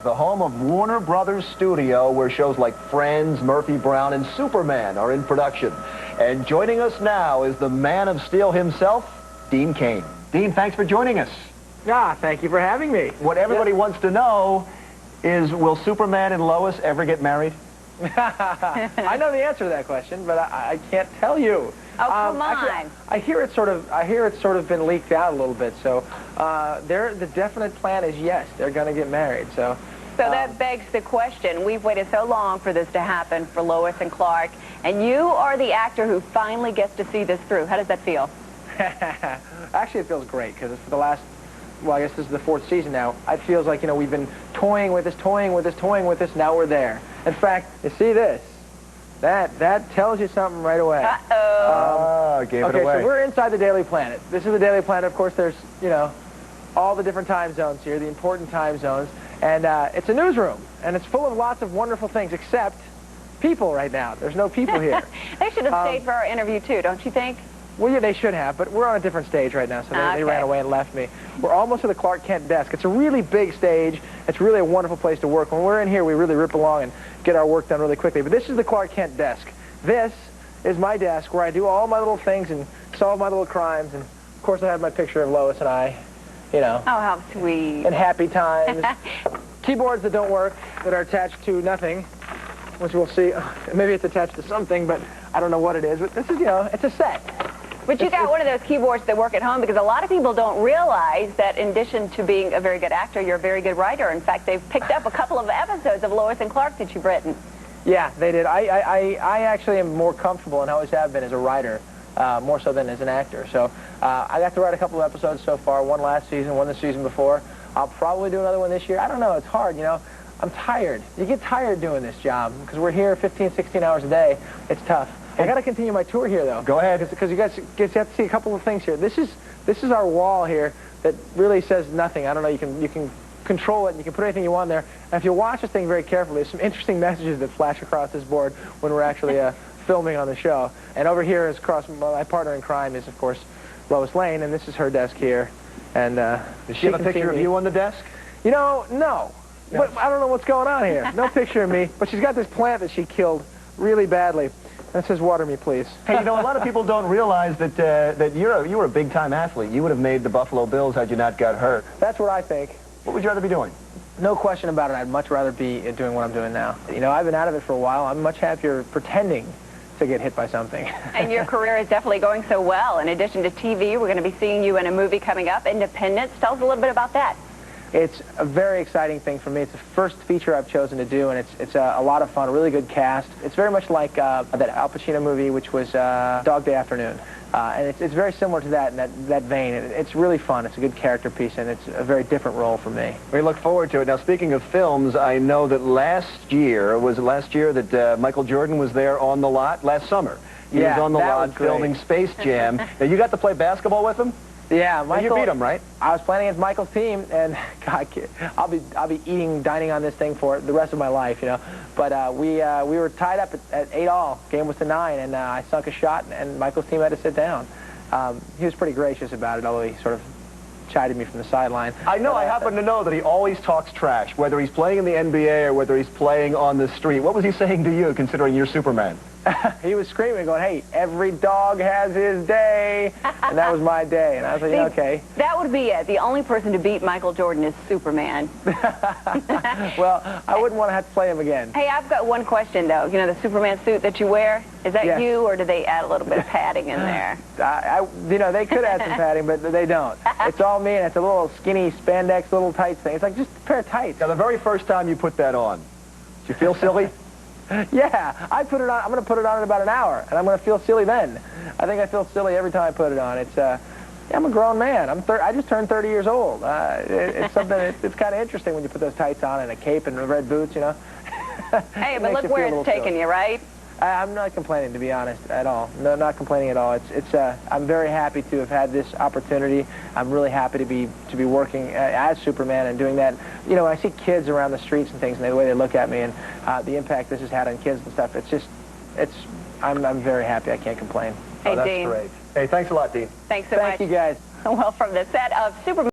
The home of Warner Brothers Studio, where shows like Friends, Murphy Brown, and Superman are in production. And joining us now is the Man of Steel himself, Dean Cain. Dean, thanks for joining us. Thank you for having me. What everybody wants to know is, will Superman and Lois ever get married? I know the answer to that question, but I can't tell you. Oh, come on. Actually, I hear it's sort of been leaked out a little bit. So the definite plan is yes, they're going to get married. So that begs the question. We've waited so long for this to happen for Lois and Clark, and you are the actor who finally gets to see this through. How does that feel? Actually, it feels great because for the last, well, I guess this is the 4th season now. It feels like, you know, we've been toying with this. Now we're there. In fact, you see this. That tells you something right away. Gave it away. Okay, so we're inside the Daily Planet. This is the Daily Planet. Of course, there's, you know, all the different time zones here, the important time zones. And it's a newsroom, and it's full of lots of wonderful things, except people right now. There's no people here. They should have stayed for our interview, too, don't you think? Well, yeah, they should have, but we're on a different stage right now, so they ran away and left me. We're almost to the Clark Kent desk. It's a really big stage. It's really a wonderful place to work. When we're in here, we really rip along and get our work done really quickly. But this is the Clark Kent desk. This is my desk where I do all my little things and solve my little crimes. And, of course, I have my picture of Lois and I, you know. Oh, how sweet. And happy times. Keyboards that don't work, that are attached to nothing, which we'll see. Maybe it's attached to something, but I don't know what it is. But this is, you know, it's a set. But you got one of those keyboards that work at home, because a lot of people don't realize that in addition to being a very good actor, you're a very good writer. In fact, they've picked up a couple of episodes of Lois and Clark that you've written. Yeah, they did. I actually am more comfortable, and always have been, as a writer, more so than as an actor. So I got to write a couple of episodes so far, one last season, one the season before. I'll probably do another one this year. I don't know. It's hard, you know. I'm tired. You get tired doing this job, because we're here 15, 16 hours a day. It's tough. I got to continue my tour here, though. Go ahead. Because you guys have to see a couple of things here. This is our wall here that really says nothing. I don't know. You can control it, and you can put anything you want there. And if you watch this thing very carefully, there's some interesting messages that flash across this board when we're actually filming on the show. And over here is my partner in crime is, of course, Lois Lane, and this is her desk here. And does she have a picture of you on the desk? You know, no. But I don't know what's going on here. No picture of me. But she's got this plant that she killed really badly. That says, "Water me, please." Hey, you know, a lot of people don't realize that you were a big-time athlete. You would have made the Buffalo Bills had you not got hurt. That's what I think. What would you rather be doing? No question about it. I'd much rather be doing what I'm doing now. You know, I've been out of it for a while. I'm much happier pretending to get hit by something. And your career is definitely going so well. In addition to TV, we're going to be seeing you in a movie coming up, Independence. Tell us a little bit about that. It's a very exciting thing for me. It's the first feature I've chosen to do, and it's a lot of fun, a really good cast. It's very much like that Al Pacino movie, which was Dog Day Afternoon. And it's very similar to that in that vein. It's really fun. It's a good character piece, and it's a very different role for me. We look forward to it. Now, speaking of films, I know that last year that Michael Jordan was there on the lot last summer. He was on the lot filming Space Jam. Now, you got to play basketball with him? Yeah, Michael. You beat him, right? I was playing against Michael's team, and God, I'll be dining on this thing for the rest of my life, you know. But we were tied up at 8-all. Game was to 9, and I sunk a shot, and Michael's team had to sit down. He was pretty gracious about it, although he sort of chided me from the sideline. I know. I happen to know that he always talks trash, whether he's playing in the NBA or whether he's playing on the street. What was he saying to you, considering you're Superman? He was screaming, going, "Hey, every dog has his day," and that was my day. And I was like, okay. That would be it. The only person to beat Michael Jordan is Superman. Well, I wouldn't want to have to play him again. Hey, I've got one question, though. You know, the Superman suit that you wear, is that you, or do they add a little bit of padding in there? You know, they could add some padding, but they don't. It's all me, and it's a little skinny spandex little tights thing. It's like just a pair of tights. Now, the very first time you put that on, did you feel silly? Yeah, I put it on. I'm going to put it on in about an hour, and I'm going to feel silly then. I think I feel silly every time I put it on. It's I'm a grown man. I just turned 30 years old. It's something. It's kind of interesting when you put those tights on and a cape and red boots, you know. Hey, but look where it's taken you, right? I'm not complaining, to be honest, at all. No, not complaining at all. I'm very happy to have had this opportunity. I'm really happy to be working as Superman and doing that. You know, when I see kids around the streets and things, and the way they look at me, and the impact this has had on kids and stuff, I'm very happy. I can't complain. Hey, that's Dean. Great. Hey, thanks a lot, Dean. Thanks so much. Thank you, guys. Well, from the set of Superman.